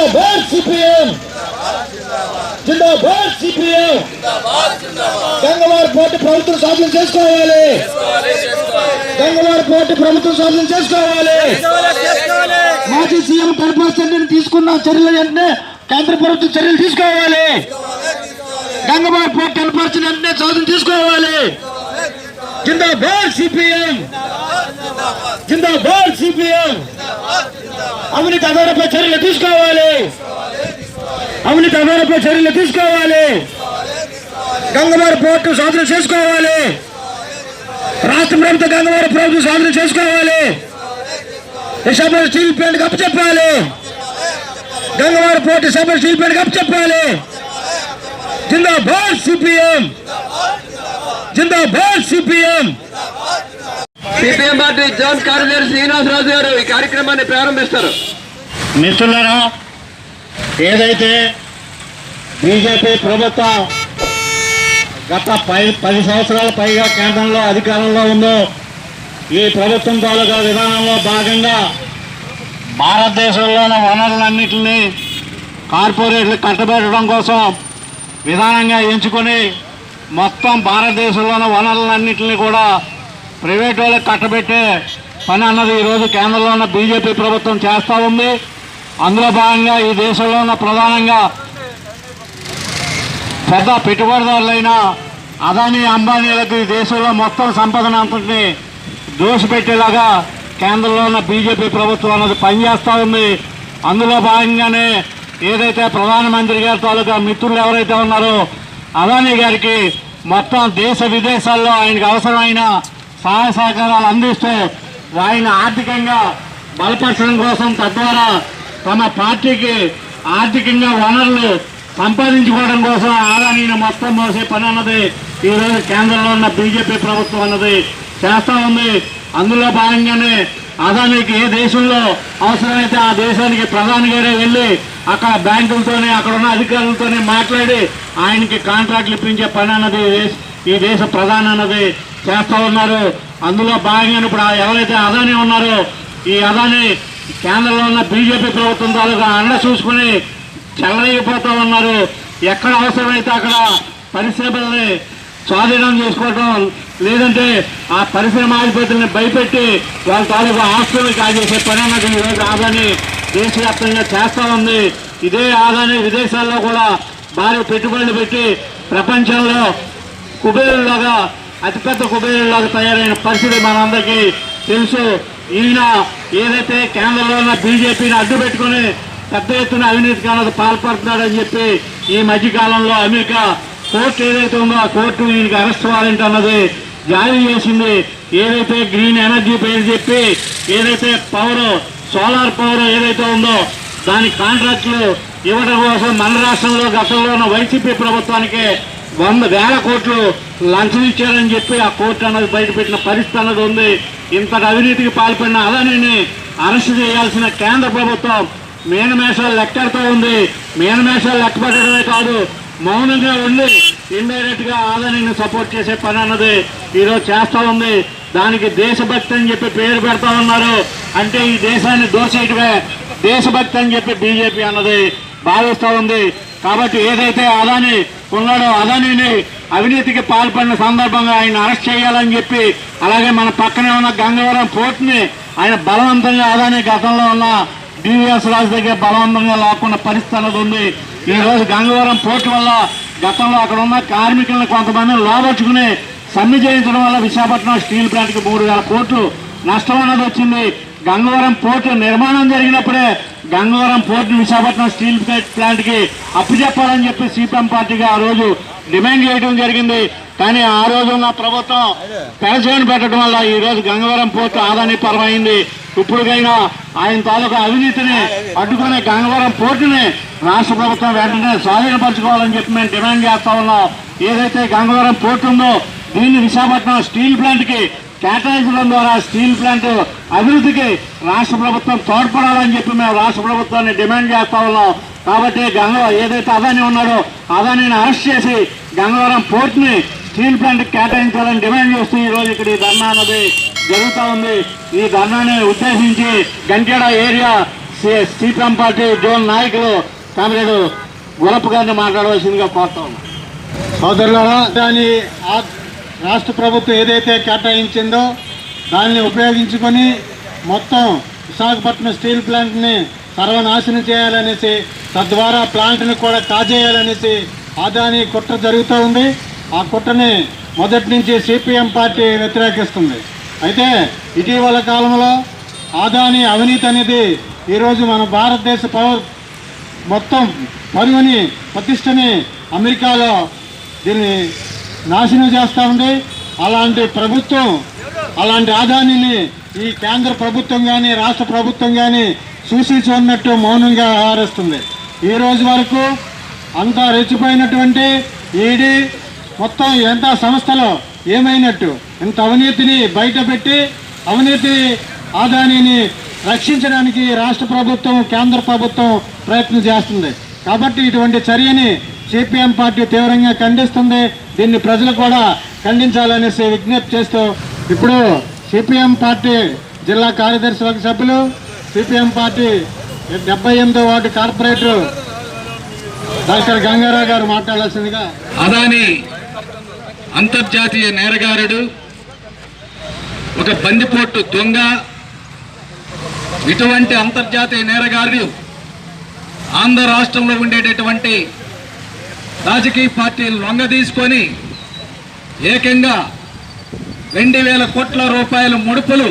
జిందాబాద్ CPM, జిందాబాద్ CPM. గంగవారి port ప్రభుత్వం స్వాధీనం చేసుకోవాలి, గంగవారి పోర్టు ప్రభుత్వం స్వాధీనం చేసుకోవాలి. మాజీ సీఎం కనపర్చండి తీసుకున్న చర్యలు వెంటనే కేంద్ర ప్రభుత్వం చర్యలు తీసుకోవాలి. గంగవారి పోర్టు కనపర్చండి వెంటనే స్వాధీనం తీసుకోవాలి. జిందాబాద్ సిపిఎం, జిందాబాద్ సిపిఎం. అవినీతి అధికారులపై చర్యలు తీసుకోవాలి, అవినీతి అధికారులపై చర్యలు తీసుకోవాలి. గంగవారి పోర్టు స్వాధీనం చేసుకోవాలి. రాష్ట్ర ప్రభుత్వం గంగవారి ప్రభుత్వం స్వాధీనం చేసుకోవాలి. సబర్ స్టీల్ ప్లాంట్ అప్పచెప్పాలి. గంగవారి పోర్టు సబర్ స్టీల్ ప్లాంట్ అప్పచెప్పాలి. జిందాబాద్ సిపిఎం, జిందాబాద్ సిపిఎం. సిపిఎం పార్టీ జాయింట్ కార్యదర్శి శ్రీనివాసరాజు గారు ఈ కార్యక్రమాన్ని ప్రారంభిస్తారు. మిత్రులారా, ఏదైతే బీజేపీ ప్రభుత్వం గత 10 సంవత్సరాల పైగా కేంద్రంలో అధికారంలో ఉందో, ఈ ప్రభుత్వం తాలూకా విధానంలో భాగంగా భారతదేశంలోని వనరులన్నింటినీ కార్పొరేట్లు కట్టబెట్టడం కోసం విధానంగా ఎంచుకొని మొత్తం భారతదేశంలోని వనరులన్నింటినీ కూడా ప్రైవేట్ వాళ్ళకి కట్టబెట్టే పని అన్నది ఈరోజు కేంద్రంలో ఉన్న బీజేపీ ప్రభుత్వం చేస్తూ ఉంది. అందులో భాగంగా ఈ దేశంలో ఉన్న ప్రధానంగా పెద్ద పెట్టుబడిదారులైన అదానీ అంబానీలకు ఈ దేశంలో మొత్తం సంపదను అంతటిని దోషపెట్టేలాగా కేంద్రంలో ఉన్న బీజేపీ ప్రభుత్వం అన్నది పనిచేస్తూ ఉంది. అందులో భాగంగానే ఏదైతే ప్రధానమంత్రి గారి తాలూకా మిత్రులు ఎవరైతే ఉన్నారో అదానీ గారికి మొత్తం దేశ విదేశాల్లో ఆయనకు అవసరమైన సహాయ సహకారాలు అందిస్తూ ఆయన ఆర్థికంగా బలపరచడం కోసం, తద్వారా తమ పార్టీకి ఆర్థికంగా వనరులు సంపాదించుకోవడం కోసం అదానీని మొత్తం మోసే పని అన్నది ఈరోజు కేంద్రంలో ఉన్న బీజేపీ ప్రభుత్వం అన్నది చేస్తూ ఉంది. అందులో భాగంగానే అదానీకి ఏ దేశంలో అవసరమైతే ఆ దేశానికి ప్రధాని గారే వెళ్ళి అక్కడ బ్యాంకులతోనే అక్కడ ఉన్న అధికారులతోనే మాట్లాడి ఆయనకి కాంట్రాక్ట్లు ఇప్పించే పని అన్నది ఈ దేశ ప్రధాని అన్నది చేస్తూ ఉన్నారు. అందులో భాగంగా ఇప్పుడు ఎవరైతే అదానీ ఉన్నారో ఈ అదానీ కేంద్రంలో ఉన్న బీజేపీ ప్రభుత్వం తాలూకా అండ చూసుకుని చెల్లరైపోతూ ఉన్నారు. ఎక్కడ అవసరమైతే అక్కడ పరిశ్రమల్ని స్వాధీనం చేసుకోవటం, లేదంటే ఆ పరిశ్రమాధిపతుల్ని భయపెట్టి వాళ్ళ తాలూకా ఆస్తుల్ని కాజేసే పని అన్నది ఈరోజు అదానీ దేశవ్యాప్తంగా చేస్తూ ఉంది. ఇదే అదానీ విదేశాల్లో కూడా భారీ పెట్టుబడులు పెట్టి ప్రపంచంలో కుబేరులాగా అతిపెద్ద కుబేరులాగా తయారైన పరిస్థితి మనందరికీ తెలుసు. ఈయన ఏదైతే కేంద్రంలో ఉన్న బీజేపీని అడ్డు పెట్టుకుని పెద్ద ఎత్తున అవినీతికి అన్నది పాల్పడుతున్నాడని చెప్పి ఈ మధ్యకాలంలో అమెరికా కోర్టు ఏదైతే ఉందో ఆ కోర్టు ఈయనకి అరెస్ట్ వారెంట్ అన్నది జారీ చేసింది. ఏదైతే గ్రీన్ ఎనర్జీ పేరు చెప్పి ఏదైతే సోలార్ పవర్ ఏదైతే ఉందో దాని కాంట్రాక్టులు ఇవ్వడం కోసం మన రాష్ట్రంలో గతంలో ఉన్న వైసీపీ ప్రభుత్వానికి 100,000 కోట్లు లంచం ఇచ్చారని చెప్పి ఆ కోర్టు అన్నది బయటపెట్టిన పరిస్థితి అన్నది ఉంది. ఇంతటి అవినీతికి పాల్పడిన అదానీని అరెస్ట్ చేయాల్సిన కేంద్ర ప్రభుత్వం మేనమేషాలు లెక్కడుతూ ఉంది. మేనమేషాలు లెక్క పెట్టడమే కాదు, మౌనంగా ఉండి ఇండైరెక్ట్ గా అదానీని సపోర్ట్ చేసే పని అన్నది ఈరోజు చేస్తూ ఉంది. దానికి దేశభక్తి అని చెప్పి పేరు పెడతా ఉన్నారు. అంటే ఈ దేశాన్ని దోచేయటమే దేశభక్తి అని చెప్పి బీజేపీ అన్నది భావిస్తూ ఉంది. కాబట్టి ఏదైతే అదానీ ఉన్నాడో అదానీని అవినీతికి పాల్పడిన సందర్భంగా ఆయన అరెస్ట్ చేయాలని చెప్పి, అలాగే మన పక్కనే ఉన్న గంగవరం పోర్టుని ఆయన బలవంతంగా అదానీ గతంలో ఉన్న డివిఎస్ రాజు దగ్గర బలవంతంగా లాక్కున్న పరిస్థితి అన్నది ఉంది. ఈరోజు గంగవరం పోర్టు వల్ల గతంలో అక్కడ ఉన్న కార్మికులను కొంతమందిని లోబర్చుకుని సమ్మె చేయించడం వల్ల విశాఖపట్నం స్టీల్ ప్లాంట్కి 3,000 కోట్లు నష్టం అన్నది వచ్చింది. గంగవరం పోర్టు నిర్మాణం జరిగినప్పుడే గంగవరం పోర్టు విశాఖపట్నం స్టీల్ ప్లాంట్కి అప్పచెప్పాలని చెప్పి సిపిఎం పార్టీగా ఆ రోజు డిమాండ్ చేయడం జరిగింది. కానీ ఆ రోజు ఉన్న ప్రభుత్వం పెరచేను పెట్టడం వల్ల ఈరోజు గంగవరం పోర్టు అదానీ పరమైంది. ఇప్పుడుకైనా ఆయన తాలూకా అవినీతిని అడ్డుకునే గంగవరం పోర్టుని రాష్ట్ర ప్రభుత్వం వెంటనే స్వాధీనపరచుకోవాలని చెప్పి మేము డిమాండ్ చేస్తా ఉన్నాం. ఏదైతే గంగవరం పోర్టు ఉందో దీన్ని విశాఖపట్నం స్టీల్ ప్లాంట్కి కేటాయించడం ద్వారా స్టీల్ ప్లాంట్ అభివృద్ధికి రాష్ట్ర ప్రభుత్వం తోడ్పడాలని చెప్పి మేము రాష్ట్ర ప్రభుత్వాన్ని డిమాండ్ చేస్తా ఉన్నాం. కాబట్టి ఏదైతే అదానీ ఉన్నాడో అదానీని అరెస్ట్ చేసి గంగవరం పోర్టుని స్టీల్ ప్లాంట్ కేటాయించాలని డిమాండ్ చేస్తూ ఈరోజు ఇక్కడ ఈ ధర్నా అన్నది జరుగుతూ ఉంది. ఈ ధర్నాని ఉద్దేశించి Ganteda area CPM party zone నాయకులు కామ్రేడ్ గురప్ప గారిని మాట్లాడవలసిందిగా కోరుతా ఉన్నాం. సోదరులారా, దాని రాష్ట్ర ప్రభుత్వం ఏదైతే కేటాయించిందో దాన్ని ఉపయోగించుకొని మొత్తం విశాఖపట్నం స్టీల్ ప్లాంట్ని సర్వనాశనం చేయాలనేసి, తద్వారా ప్లాంట్ని కూడా కాజేయాలనేసి అదానీ కుట్ర జరుగుతూ ఉంది. ఆ కుట్రని మొదటి నుంచి సిపిఎం పార్టీ వ్యతిరేకిస్తుంది. అయితే ఇటీవల కాలంలో అదానీ అవినీతి అనేది ఈరోజు మన భారతదేశ మొత్తం పరువుని ప్రతిష్టని అమెరికాలో దీన్ని నాశనం చేస్తూ ఉంది. అలాంటి ప్రభుత్వం, అలాంటి అదానీని ఈ కేంద్ర ప్రభుత్వం కానీ రాష్ట్ర ప్రభుత్వం కానీ చూసి చూడనట్టు మౌనంగా వ్యవహరిస్తుంది. ఈ రోజు వరకు అంతా రెచ్చిపోయినటువంటి ఈడీ మొత్తం ఎంత సంస్థలో ఏమైనట్టు ఇంత అవినీతిని బయటపెట్టి అవినీతి అదానీని రక్షించడానికి రాష్ట్ర ప్రభుత్వం కేంద్ర ప్రభుత్వం ప్రయత్నం చేస్తుంది. కాబట్టి ఇటువంటి చర్యని సిపిఎం పార్టీ తీవ్రంగా ఖండిస్తుంది. దీన్ని ప్రజలు కూడా ఖండించాలనేసి విజ్ఞప్తి చేస్తూ ఇప్పుడు సిపిఎం పార్టీ జిల్లా కార్యదర్శి వర్గ సభ్యులు, సిపిఎం పార్టీ 78వ వార్డు కార్పొరేటర్ డాక్టర్ గంగారావు గారు మాట్లాడాల్సిందిగా. అదానీ అంతర్జాతీయ నేరగారుడు, ఒక బందిపోటు దొంగ. ఇటువంటి అంతర్జాతీయ నేరగారుడు ఆంధ్ర రాష్ట్రంలో ఉండేటటువంటి రాజకీయ పార్టీలు లొంగ తీసుకొని ఏకంగా 2,000 కోట్ల రూపాయల ముడుపులు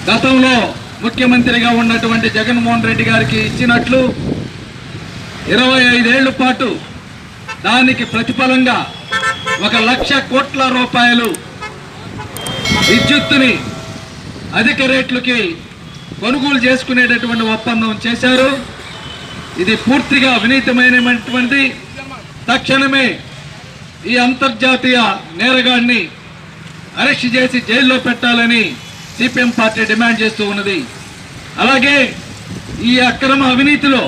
గతంలో ముఖ్యమంత్రిగా ఉన్నటువంటి జగన్మోహన్ రెడ్డి గారికి ఇచ్చినట్లు 25 ఏళ్ల పాటు దానికి ప్రతిఫలంగా 1,00,000 కోట్ల రూపాయలు విద్యుత్తుని అధిక రేట్లకి కొనుగోలు చేసుకునేటటువంటి ఒప్పందం చేశారు. ఇది పూర్తిగా అవినీతిమైనటువంటి. తక్షణమే ఈ అంతర్జాతీయ నేరగాడిని అరెస్ట్ చేసి జైల్లో పెట్టాలని సిపిఎం పార్టీ డిమాండ్ చేస్తూ ఉన్నది. అలాగే ఈ అక్రమ అవినీతిలో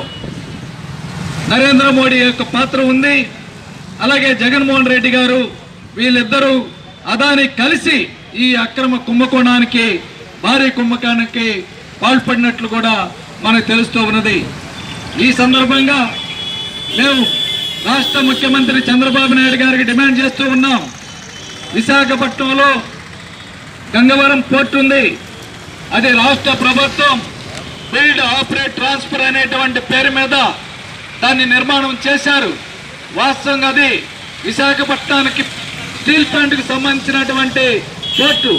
నరేంద్ర మోడీ యొక్క పాత్ర ఉంది. అలాగే జగన్మోహన్ రెడ్డి గారు, వీళ్ళిద్దరూ అదానీ కలిసి ఈ అక్రమ కుంభకోణానికి, భారీ కుంభకోణానికి పాల్పడినట్లు కూడా మనకు తెలుస్తూ ఉన్నది. ఈ సందర్భంగా మేము రాష్ట్ర ముఖ్యమంత్రి చంద్రబాబు నాయుడు గారికి డిమాండ్ చేస్తూ ఉన్నాం. విశాఖపట్నంలో గంగవరం పోర్టు ఉంది. అది రాష్ట్ర ప్రభుత్వం బిల్డ్ ఆపరేట్ ట్రాన్స్ఫర్ అనేటువంటి పేరు మీద దాన్ని నిర్మాణం చేశారు. వాస్తవంగా అది విశాఖపట్నానికి స్టీల్ ప్లాంట్కి సంబంధించినటువంటి పోర్టు.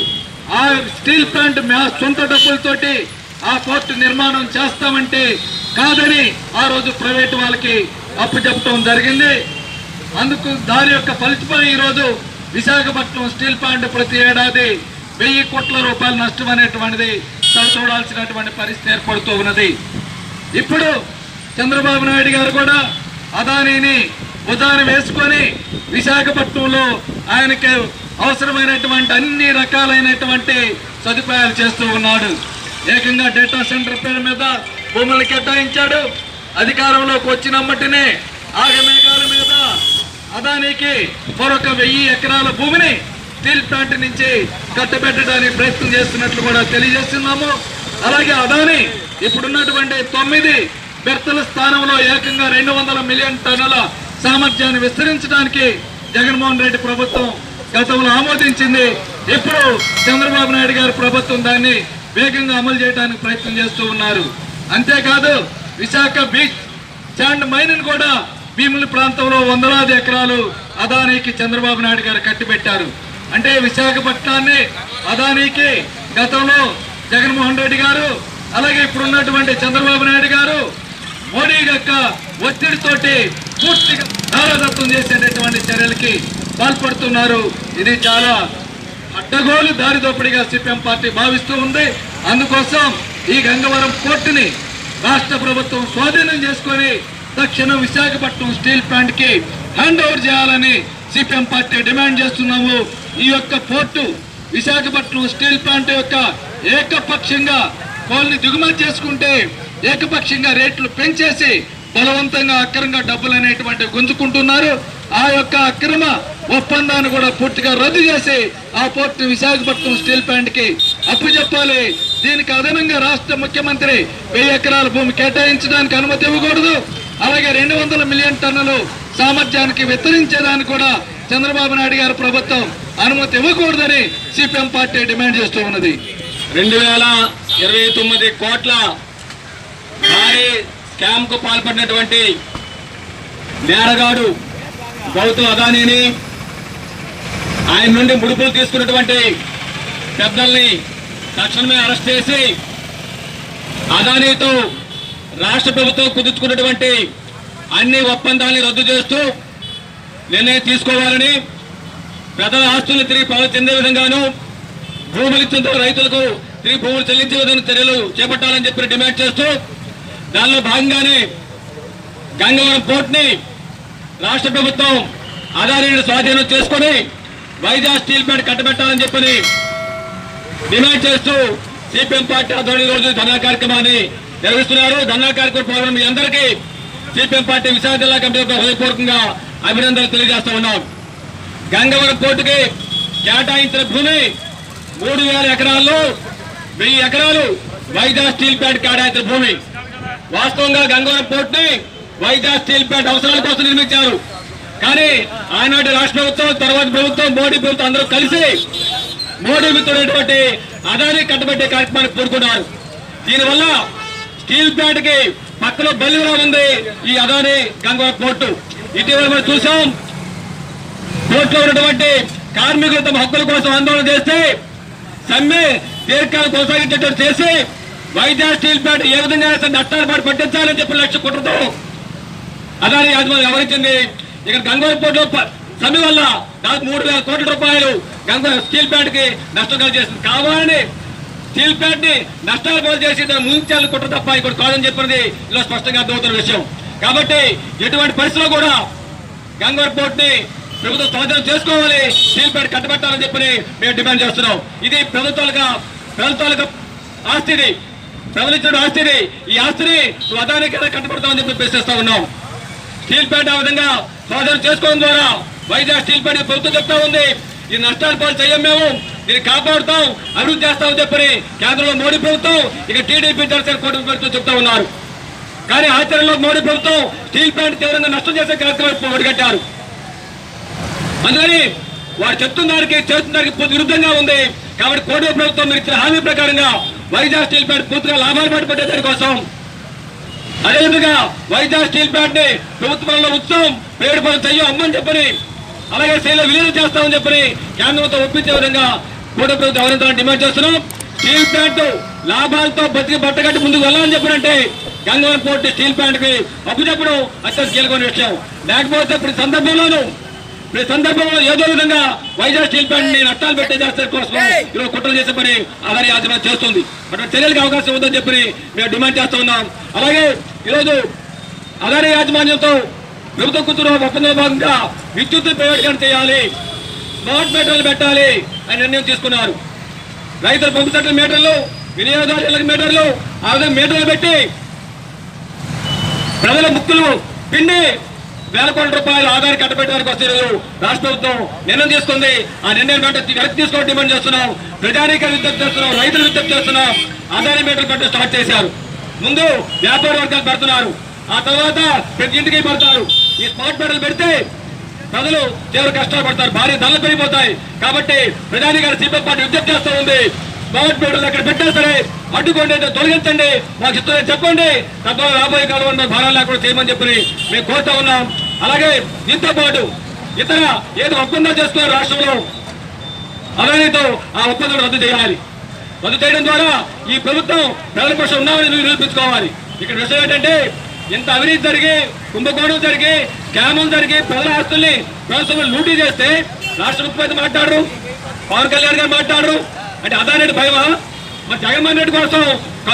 ఆ స్టీల్ ప్లాంట్ సొంత డబ్బులతోటి ఆ పోర్టు నిర్మాణం చేస్తామంటే కాదని ఆ రోజు ప్రైవేటు వాళ్ళకి అప్పు చెప్పడం జరిగింది. అందుకు దాని యొక్క ఫలితమై ఈరోజు విశాఖపట్నం స్టీల్ ప్లాంట్ ప్రతి ఏడాది 1000 కోట్ల రూపాయలు నష్టం అనేటువంటిది చూడాల్సినటువంటి పరిస్థితి ఏర్పడుతూ ఉన్నది. ఇప్పుడు చంద్రబాబు నాయుడు గారు కూడా అదానీని ఉదాహరణ వేసుకొని విశాఖపట్నంలో ఆయనకి అవసరమైనటువంటి అన్ని రకాలైనటువంటి సదుపాయాలు చేస్తూ ఉన్నాడు. ఏకంగా డేటా సెంటర్ పేరు మీద భూములు కేటాయించాడు. అధికారంలోకి వచ్చినమ్మటినే ఆగమేఘాల మీద అదానీకి మరొక 1000 ఎకరాల భూమిని స్టీల్ ప్లాంట్ నుంచి కట్టబెట్టడానికి ప్రయత్నం చేస్తున్నట్లు కూడా తెలియజేస్తున్నాము. అలాగే అదానీ ఇప్పుడున్నటువంటి 9 బెర్తల స్థానంలో ఏకంగా 200 మిలియన్ టన్నుల సామర్థ్యాన్ని విస్తరించడానికి జగన్మోహన్ రెడ్డి ప్రభుత్వం గతంలో ఆమోదించింది. ఇప్పుడు చంద్రబాబు నాయుడు గారి ప్రభుత్వం దాన్ని వేగంగా అమలు చేయడానికి ప్రయత్నం చేస్తూ ఉన్నారు. అంతేకాదు విశాఖ బీచ్ శాండ్ మైన్ కూడా భీముల ప్రాంతంలో 100 ఎకరాలు అదానీకి చంద్రబాబు నాయుడు గారు కట్టిబెట్టారు. అంటే విశాఖపట్నాన్ని అదానీకి గతంలో జగన్మోహన్ రెడ్డి గారు, అలాగే ఇప్పుడున్నటువంటి చంద్రబాబు నాయుడు గారు మోడీ యొక్క ఒత్తిడితోటి పూర్తిగా దారదత్తం చేసేటటువంటి చర్యలకి పాల్పడుతున్నారు. ఇది చాలా అడ్డగోలు దారిదోపిడిగా సిపిఎం పార్టీ భావిస్తూ ఉంది. అందుకోసం ఈ గంగవరం పోర్టుని రాష్ట్ర ప్రభుత్వం స్వాధీనం చేసుకొని తక్షణం విశాఖపట్నం స్టీల్ ప్లాంట్ కి హ్యాండ్ ఓవర్ చేయాలని సిపిఎం పార్టీ డిమాండ్ చేస్తున్నాము. ఈ యొక్క పోర్టు విశాఖపట్నం స్టీల్ ప్లాంట్ యొక్క ఏకపక్షంగా కోల్ని దిగుమతి చేసుకుంటే ఏకపక్షంగా రేట్లు పెంచేసి బలవంతంగా అక్రమంగా డబ్బులు అనేటువంటి గుంజుకుంటున్నారు. ఆ యొక్క అక్రమ ఒప్పందాన్ని కూడా పూర్తిగా రద్దు చేసి ఆ పోర్టు విశాఖపట్నం స్టీల్ ప్లాంట్ కి అప్పచెప్పాలి. దీనికి అదనంగా రాష్ట్ర ముఖ్యమంత్రి 1000 ఎకరాల భూమి కేటాయించడానికి అనుమతి ఇవ్వకూడదు. అలాగే 200 మిలియన్ టన్నులు సామర్థ్యానికి విస్తరించేదానికి కూడా చంద్రబాబు నాయుడు గారి ప్రభుత్వం అనుమతి ఇవ్వకూడదని సిపిఎం పార్టీ డిమాండ్ చేస్తూ ఉన్నది. 2029 కోట్ల భారీ స్కామ్ కు పాల్పడినటువంటి నేరగాడు గౌతమ్ అదానీని, ఆయన నుండి ముడుపులు తీసుకున్నటువంటి పెద్దల్ని తక్షణమే అరెస్ట్ చేసి అదానీతో రాష్ట్ర ప్రభుత్వం కుదుర్చుకున్నటువంటి అన్ని ఒప్పందాన్ని రద్దు చేస్తూ నిర్ణయం తీసుకోవాలని, ప్రజల ఆస్తులను తిరిగి పవర్ చెందే విధంగాను, భూములు ఇచ్చిన రైతులకు తిరిగి భూములు చెల్లించే విధంగా చర్యలు చేపట్టాలని చెప్పి డిమాండ్ చేస్తూ దానిలో భాగంగానే గంగవరం పోర్టుని రాష్ట్ర ప్రభుత్వం అదానీని స్వాధీనం చేసుకుని వైజాగ్ స్టీల్ ప్లాంట్ కట్టబెట్టాలని చెప్పని డిమాండ్ చేస్తూ సిపిఎం పార్టీ ఆధ్వర్యంలో రోజు ధర్నా కార్యక్రమాన్ని నిర్వహిస్తున్నారు. ధర్నా కార్యక్రమం పాల్గొన్న మీ అందరికీ సిపిఎం పార్టీ విశాఖ జిల్లా కమిటీ హృదయపూర్వకంగా అభినందనలు తెలియజేస్తా ఉన్నాం. గంగవరం పోర్టుకి కేటాయించిన భూమి 3000 ఎకరాల్లో 1000 ఎకరాలు వైజాగ్ స్టీల్ ప్లాంట్ కేటాయించిన భూమి. వాస్తవంగా గంగవరం పోర్టుని వైజాగ్ స్టీల్ ప్లాంట్ అవసరాల కోసం నిర్మించారు. కానీ ఆనాటి రాష్ట్ర ప్రభుత్వం, తర్వాత ప్రభుత్వం, మోడీ ప్రభుత్వం అందరూ కలిసి మోడీ మిత్రుడైనటువంటి అదానీ కట్టబెట్టే కార్యక్రమానికి పూనుకున్నారు. దీనివల్ల స్టీల్ ప్లాంట్ కి పక్కలో బలిగా ఉంది ఈ అదానీ గంగవరం పోర్టు. ఇటీవల మనం చూసాం, పోర్టులో ఉన్నటువంటి కార్మికులు తమ హక్కుల కోసం ఆందోళన చేస్తే సమ్మె దీర్ఘకాలం కొనసాగించేటట్టు చేసి వైజాగ్ స్టీల్ ప్లాంట్ ఏ విధంగా నష్టాలు పాటు పట్టించాలని చెప్పి 1 లక్ష కోట్లతో అదానీ యాజమాన్యం వ్యవహరించింది. ఇక్కడ గంగవరం పోర్టులో సమ్మె వల్ల దాదాపు 3000 కోట్ల రూపాయలు గంగవరం స్టీల్ ప్లాంట్ కి నష్టం కలిగేసింది. కావాలని స్టీల్ ప్లాంట్ ని నష్టాలు పాలు చేసి దాన్ని ముగించాలని కుట్ర తప్ప ఇక్కడ కాదని చెప్పినది ఇలా స్పష్టంగా అర్థమవుతున్న విషయం. కాబట్టి ఎటువంటి పరిస్థితుల్లో కూడా గంగవరం పోర్ట్ ని ప్రభుత్వం స్వాధీనం చేసుకోవాలి, స్టీల్ ప్లాంట్ కట్టబెట్టాలని చెప్పి మేము డిమాండ్ చేస్తున్నాం. ఇది ప్రభుత్వాలకు ఆస్తిని, ప్రజలించిన ఆస్తిని, ఈ ఆస్తిని నువ్వు అదానికి కట్టబెడతామని చెప్పి ప్రశ్నిస్తా ఉన్నాం. స్టీల్ ప్లాంట్ ఆ విధంగా స్వాధీనం చేసుకోవడం ద్వారా వైజాగ్ స్టీల్ ప్లాంట్ ప్రభుత్వం చెప్తా ఉంది, ఈ నష్టాలు పాలు చెయ్యం, మేము దీన్ని కాపాడుతాం, అభివృద్ధి చేస్తామని చెప్పని కేంద్రంలో మోడీ ప్రభుత్వం, ఇక టీడీపీ జనసేన కూటమి ప్రభుత్వం చెప్తా ఉన్నారు. కానీ ఆచరణలో మోడీ ప్రభుత్వం స్టీల్ ప్లాంట్ తీవ్రంగా నష్టం చేసే కార్యక్రమం ఒడిగట్టారు. అందుకని వారు చెప్తున్న దానికి చేస్తున్న దానికి విరుద్ధంగా ఉంది. కాబట్టి కూటమి ప్రభుత్వం మీరు ఇచ్చిన హామీ ప్రకారంగా వైజాగ్ స్టీల్ ప్లాంట్ పూర్తిగా లాభాలు పడిపడే దానికోసం, అదేవిధంగా వైజాగ్ స్టీల్ ప్లాంట్ ని ప్రభుత్వంలో ఉత్సవం పేరు పనులు చెయ్యం అమ్మని చెప్పని, అలాగే శైలిలో విలీనం చేస్తామని చెప్పని కేంద్రంతో ఒప్పించే విధంగా కూటమి ప్రభుత్వం ఎవరించాలని డిమాండ్ చేస్తున్నాం. స్టీల్ ప్లాంట్ లాభాలతో బతికి బట్టగట్టి ముందుకు వెళ్ళాలని చెప్పినంటే గంగవరం పోర్టు స్టీల్ ప్లాంట్ కి అప్పు చెప్పడం అత్యంత కీలకమైన విషయం. లేకపోతే ప్రతి సందర్భంలో ఏదో విధంగా వైజాగ్ స్టీల్ ప్లాంట్ ని నష్టాలు పెట్టే చేస్తారు కోసం ఈరోజు కుట్ర చేసే పని అదానీ యాజమాన్యం చేస్తుంది. అటువంటి చర్యలకు అవకాశం ఉందని చెప్పి మేము డిమాండ్ చేస్తూ ఉన్నాం. అలాగే ఈరోజు అదానీ యాజమాన్యంతో ప్రభుత్వం కూతురు ఒప్పందంలో భాగంగా విద్యుత్ ప్రైవేటీకరణ చేయాలి, స్మార్ట్ మీటర్లు పెట్టాలి అని నిర్ణయం తీసుకున్నారు. రైతుల పంపు సెట్ల మీటర్లు, వినియోగదారుల మీటర్లు, ఆ విధంగా మీటర్లు పెట్టి ప్రజల ముక్కులు పిండి 1000 కోట్ల రూపాయలు ఆదాయం కట్టబెట్టడానికి వస్తే రాష్ట్ర ప్రభుత్వం నిర్ణయం తీసుకుంది. ఆ నిర్ణయం వెనక్కి తీసుకోవడం డిమాండ్ చేస్తున్నాం. ప్రజానీక విజ్ఞప్తి చేస్తున్నాం, రైతులు విజ్ఞప్తి చేస్తున్నాం. ఆదాయ మీటర్లు పెట్టడం స్టార్ట్ చేశారు. ముందు వ్యాపార వర్గాలు పెడుతున్నారు, ఆ తర్వాత ప్రతి ఇంటికి పెడతారు. ఈ స్మార్ట్ మీటర్లు పెడితే ప్రజలు తీవ్ర కష్టాలు పడతారు, భారీ ధరలు పెరిగిపోతాయి. కాబట్టి ప్రధాని గారు సిపిఎం పార్టీ విజ్ఞప్తి చేస్తూ ఉంది, స్మార్ట్ మీటర్లు ఎక్కడ పెట్టా సరే అడ్డుకోండి, తొలగించండి, మాకు ఇస్తుందని చెప్పండి. తద్వారా రాబోయే కాలంలో భారాలు లేకుండా చేయమని చెప్పి మేము కోరుతా ఉన్నాం. అలాగే దీంతో పాటు ఇతర ఏదో ఒప్పందాలు చేస్తున్నారు రాష్ట్రంలో అదానీతో, ఆ ఒప్పందాలు రద్దు చేయాలి. రద్దు చేయడం ద్వారా ఈ ప్రభుత్వం ప్రజల పక్షం ఉన్నామని నిరూపించుకోవాలి. ఇక్కడ విషయం ఏంటంటే, ఇంత అవినీతి జరిగి, కుంభకోణం జరిగి, స్కాములు జరిగి, ప్రజల ఆస్తుల్ని ప్రభుత్వం లూటీ చేస్తే రాష్ట్ర ముఖ్యమంత్రి మాట్లాడరు, పవన్ కళ్యాణ్ గారు మాట్లాడరు. అంటే అదానీ భయమా? మరి జగన్మోహన్ రెడ్డి కోసం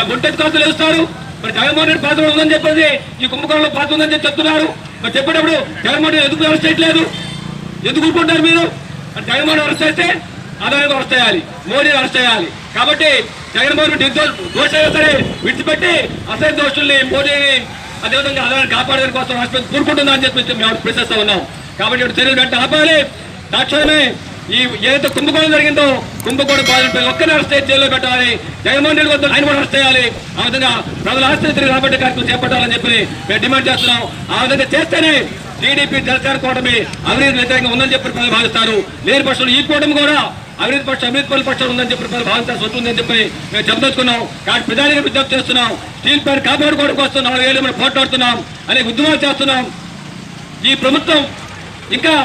గుంటెత్తి కాసులు వేస్తారు. మరి జగన్మోహన్ రెడ్డి పాత్ర ఉందని చెప్పేసి ఈ కుంభకోణంలో పాత్ర ఉందని చెప్పి చెప్తున్నారు. మరి చెప్పేటప్పుడు జగన్మోహన్ రెడ్డి ఎందుకు అరెస్ట్ చేయట్లేదు? ఎందుకు ఊరుకుంటారు మీరు? అంటే జగన్మోహన్ అరెస్ట్ చేస్తే అదానికి అరెస్ట్ చేయాలి, మోడీని అరెస్ట్ చేయాలి. కాబట్టి జగన్మోహన్ రెడ్డి దోషైనా సరే విడిచిపెట్టి అసలు దోషుల్ని, మోడీని, అదేవిధంగా అదాన్ని కాపాడడానికి కోసం రాష్ట్రం కూరుకుంటుందా అని చెప్పి మేము ప్రశ్నిస్తూ ఉన్నాం. కాబట్టి చర్యలు వెంట ఆపాలి. తక్షణమే ఈ ఏదైతే కుంభకోణం జరిగిందో కుంభకోణం బాధితులపై ఒక్కనే అరెస్ట్ చేసి జైల్లో పెట్టాలి. జగన్మోహన్ రెడ్డి వద్ద ఆయన కూడా అరెస్ట్ చేయాలి. ఆ విధంగా ప్రజల ఆస్తిని తిరిగి రాబట్టే కార్యక్రమం చేపట్టాలని చెప్పి మేము డిమాండ్ చేస్తున్నాం. ఆ విధంగా చేస్తేనే టీడీపీ జనసేన కూటమి అవినీతి వ్యతిరేకంగా ఉందని చెప్పి ప్రజలు భావిస్తారు. లేని పక్షంలో ఈ కూటమి కూడా అవినీతి పక్షం ఉందని చెప్పి ప్రజలు భావించాల్సి వస్తుందని చెప్పి మేము చెప్పదలుచుకున్నాం. కాబట్టి ప్రధానిగా విజ్ఞప్తి చేస్తున్నాం. స్టీల్ ప్లాంట్ కాపాడుకోవడం కోసం 4 ఏళ్ళు మనం పోట్లాడుతున్నాం, అనేక ఉద్యమాలు చేస్తున్నాం. ఈ ప్రభుత్వం ఇంకా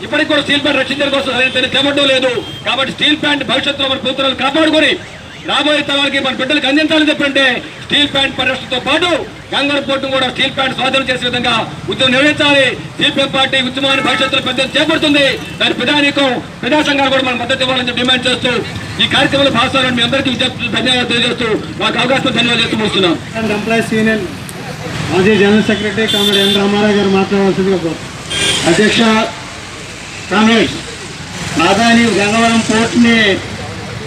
ఇప్పటికి కూడా స్టీల్ ప్లాంట్ రక్షించడం కోసం చేపట్టడం లేదు. కాబట్టి స్టీల్ ప్లాంట్ భవిష్యత్తులో మన ప్రభుత్వాలను కాపాడుకొని రాబోయే తరాలకి మన బిడ్డలకు అందించాలని చెప్పంటే స్టీల్ ప్లాంట్ పరిరక్షణతో పాటు గంగవరం పోర్టును కూడా స్టీల్ ప్లాంట్ స్వాధీనం చేసే విధంగా ఉద్యమం నిర్వహించాలి. సిపిఎం పార్టీ ఉద్యమాన్ని భవిష్యత్తులో పెద్ద చేపడుతుంది. దాని ప్రజా సంఘాలు కూడా మనం మద్దతు ఇవ్వాలని డిమాండ్ చేస్తూ ఈ కార్యక్రమంలో భాగస్వామ్యం మీ అందరికీ ధన్యవాదాలు తెలియజేస్తూ నాకు అవకాశం ధన్యవాదాలు చేస్తూ ముగిస్తున్నాం. ఎంప్లాయీస్ యూనియన్ మాజీ జనరల్ సెక్రటరీ కామెడీ ఎన్ రామారావు గారు మాట్లాడవలసిందిగా. అధ్యక్ష కామ్రేడ్స్, అదాని గంగవరం పోర్టుని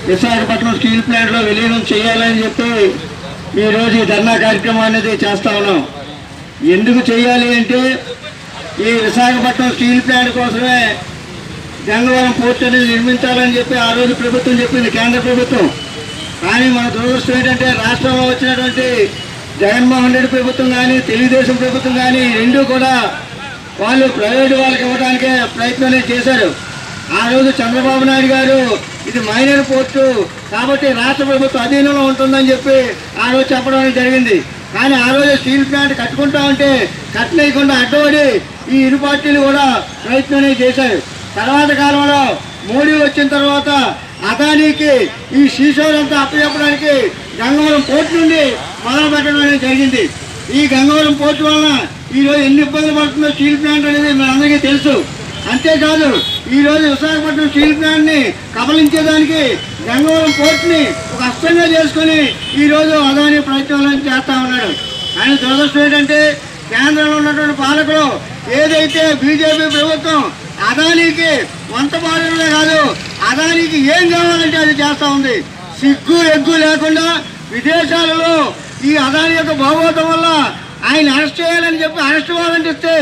విశాఖపట్నం స్టీల్ ప్లాంట్లో విలీనం చేయాలని చెప్పి ఈరోజు ఈ ధర్నా కార్యక్రమం అనేది చేస్తా ఉన్నాం. ఎందుకు చేయాలి అంటే ఈ విశాఖపట్నం స్టీల్ ప్లాంట్ కోసమే గంగవరం పోర్ట్ అనేది నిర్మించాలని చెప్పి ఆ రోజు ప్రభుత్వం చెప్పింది, కేంద్ర ప్రభుత్వం. కానీ మన దురదృష్టం ఏంటంటే రాష్ట్రంలో వచ్చినటువంటి జగన్మోహన్ రెడ్డి ప్రభుత్వం కానీ తెలుగుదేశం ప్రభుత్వం కానీ రెండూ కూడా వాళ్ళు ప్రైవేటు వాళ్ళకి ఇవ్వడానికే ప్రయత్నం చేశారు. ఆ రోజు చంద్రబాబు నాయుడు గారు ఇది మైనర్ పోర్టు కాబట్టి రాష్ట్ర ప్రభుత్వం అధీనంలో ఉంటుందని చెప్పి ఆ రోజు చెప్పడం జరిగింది. కానీ ఆ రోజు స్టీల్ ప్లాంట్ కట్టుకుంటా ఉంటే కట్టలేకుండా అడ్డపడి ఈ ఇరు పార్టీలు కూడా ప్రయత్నం చేశారు. తర్వాత కాలంలో మోడీ వచ్చిన తర్వాత అదానీకి ఈ శ్రీశైలం అంతా అప్పచెప్పడానికి గంగవరం పోర్టు నుండి మొదలు పెట్టడం అనేది జరిగింది. ఈ గంగవరం పోర్టు వలన ఈరోజు ఎన్ని ఇబ్బందులు పడుతుందో స్టీల్ ప్లాంట్ అనేది మనందరికీ తెలుసు. అంతేకాదు ఈరోజు విశాఖపట్నం స్టీల్ ప్లాంట్ని కబలించేదానికి గంగవరం పోర్టుని ఒక అస్త్రంగా చేసుకుని ఈరోజు అదానీ ప్రయత్నాలను చేస్తా ఉన్నాడు. ఆయన దురదృష్టం ఏంటంటే కేంద్రంలో ఉన్నటువంటి పాలకులు ఏదైతే బీజేపీ ప్రభుత్వం అదానీకి వంత పాడడమే కాదు అదానీకి ఏం కావాలంటే అది చేస్తూ ఉంది. సిగ్గు ఎగ్గు లేకుండా విదేశాలలో ఈ అదానీ యొక్క భాగోతం వల్ల ఆయన అరెస్ట్ చేయాలని చెప్పి అరెస్ట్ వారెంట్ ఇస్తే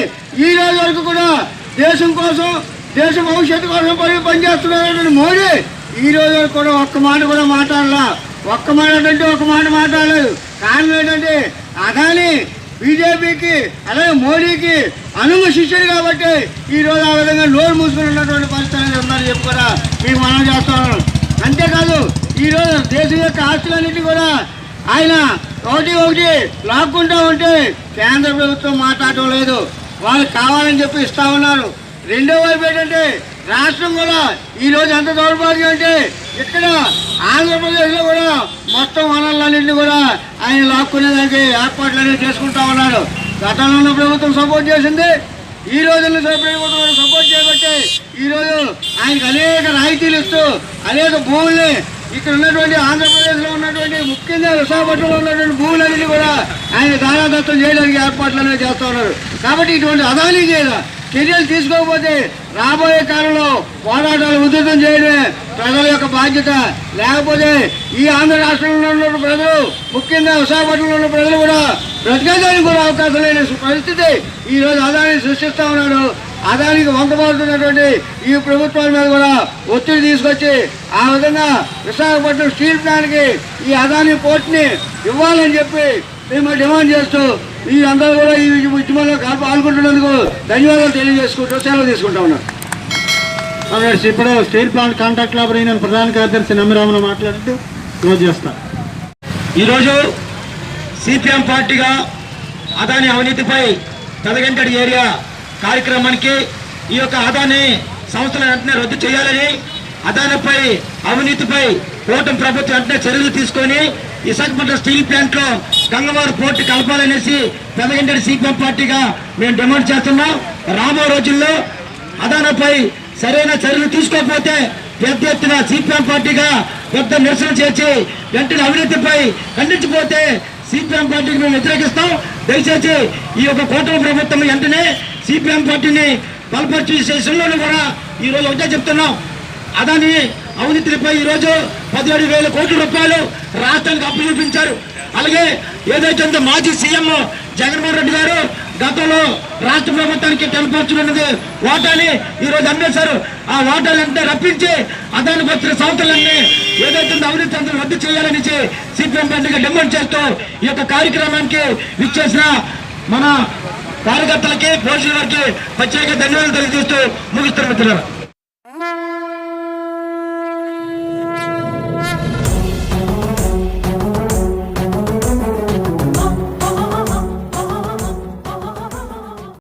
ఈ రోజు వరకు కూడా దేశం కోసం దేశ భవిష్యత్తు కోసం పనిచేస్తున్నటువంటి మోడీ ఈ రోజు వరకు కూడా ఒక్క మాట కూడా మాట్లాడలా. ఒక్క మాట అంటే ఒక్క మాట మాట్లాడలేదు. కారణం ఏంటంటే అదానీ బీజేపీకి అలాగే మోడీకి అనుమ శిష్యుడు కాబట్టి ఈ రోజు ఆ విధంగా నోరు మూసుకుని ఉన్నటువంటి పరిస్థితి అనేది ఉందని చెప్పి కూడా మీకు మనం చేస్తున్నాం. అంతేకాదు ఈరోజు దేశం యొక్క ఆస్తులన్నింటినీ కూడా ఆయన ఒకటి లాక్కుంటా ఉంటే కేంద్ర ప్రభుత్వం మాట్లాడటం లేదు. వాళ్ళకి కావాలని చెప్పి ఇస్తా ఉన్నారు. రెండో వైపు ఏంటంటే రాష్ట్రం కూడా ఈరోజు ఎంత దౌర్భాగ్యం అంటే ఇక్కడ ఆంధ్రప్రదేశ్లో కూడా మొత్తం వనరులన్నింటినీ కూడా ఆయన లాక్కునేదానికి ఏర్పాట్లు అనేది చేసుకుంటా ఉన్నాడు. గతంలో ఉన్న ప్రభుత్వం సపోర్ట్ చేసింది, ఈ రోజుల్లో ప్రభుత్వం సపోర్ట్ చేయబట్టి ఈరోజు ఆయనకు అనేక రాయితీలు ఇస్తూ అనేక భూముల్ని ఇక్కడ ఉన్నటువంటి ఆంధ్రప్రదేశ్లో ఉన్నటువంటి ముఖ్యంగా విశాఖపట్నంలో ఉన్నటువంటి భూములన్నింటినీ కూడా ఆయన దారాదత్తం చేయడానికి ఏర్పాట్లు అనేది చేస్తూ ఉన్నారు. కాబట్టి ఇటువంటి అదానీ చర్యలు తీసుకోకపోతే రాబోయే కాలంలో పోరాటాలు ఉధృతం చేయడమే ప్రజల యొక్క బాధ్యత. లేకపోతే ఈ ఆంధ్ర రాష్ట్రంలో ఉన్న ప్రజలు ముఖ్యంగా విశాఖపట్నంలో ఉన్న ప్రజలు కూడా బ్రతికేదానికి కూడా అవకాశం లేని పరిస్థితి ఈరోజు అదానీ సృష్టిస్తూ ఉన్నాడు. అదానికి వంకబారుతున్నటువంటి ఈ ప్రభుత్వాల మీద కూడా ఒత్తిడి తీసుకొచ్చి ఆ విధంగా విశాఖపట్నం స్టీల్ ప్లాంట్కి ఈ అదానీ పోర్ట్ని ఇవ్వాలని చెప్పి మేము డిమాండ్ చేస్తూ ఈ అందరూ కూడా ఈ ఉద్యమంలో పాల్గొంటున్నందుకు ధన్యవాదాలు తెలియజేసుకుంటూ సెలవు తీసుకుంటా ఉన్నాం. ఇప్పుడు steel plant contract labour union ప్రధాన కార్యదర్శి నమ్మిరామను మాట్లాడుతూ క్లోజ్ చేస్తాం. ఈరోజు సిపిఎం పార్టీగా అదానీ అవినీతిపై పెదగంటడి ఏరియా కార్యక్రమానికి ఈ యొక్క అదానీ సంస్థలను వెంటనే రద్దు చేయాలని, అదానిపై అవినీతిపై కూటమి ప్రభుత్వం వెంటనే చర్యలు తీసుకొని విశాఖపట్నం స్టీల్ ప్లాంట్ లో గంగవరం పోర్టు కలపాలనేసి పెదగంటడి సిపిఎం పార్టీగా మేము డిమాండ్ చేస్తున్నాం. రాబో రోజుల్లో అదానిపై సరైన చర్యలు తీసుకోకపోతే పెద్ద ఎత్తున సిపిఎం పార్టీగా పెద్ద నిరసన చేసి వెంటనే అవినీతిపై ఖండించిపోతే సిపిఎం పార్టీకి మేము వ్యతిరేకిస్తాం. దయచేసి ఈ యొక్క కూటమి ప్రభుత్వం వెంటనే సిపిఎం పార్టీని బలపరిచే విషయంలోనూ కూడా ఈ రోజు ఒకటే చెప్తున్నాం. అదానీ అవినీతిపై ఈ రోజు 17,000 కోట్ల రూపాయలు రాష్ట్రానికి అప్పు చూపించారు. అలాగే ఏదైతే మాజీ సీఎం జగన్మోహన్ రెడ్డి గారు గతంలో రాష్ట్ర ప్రభుత్వానికి 10% వాటాని ఈ రోజు అమ్మేశారు. ఆ వాటాలంతా రప్పించి అదానికి వచ్చిన సంస్థలన్నీ ఏదైతే అవినీతి అంతా రద్దు చేయాలని సిపిఎం పార్టీగా డిమాండ్ చేస్తూ ఈ యొక్క కార్యక్రమానికి విచ్చేసిన మన కార్యకర్తలకి పోలీసుల వారికి ప్రత్యేక ధన్యవాదాలు తెలియజేస్తూ ముగిస్తున్నారు.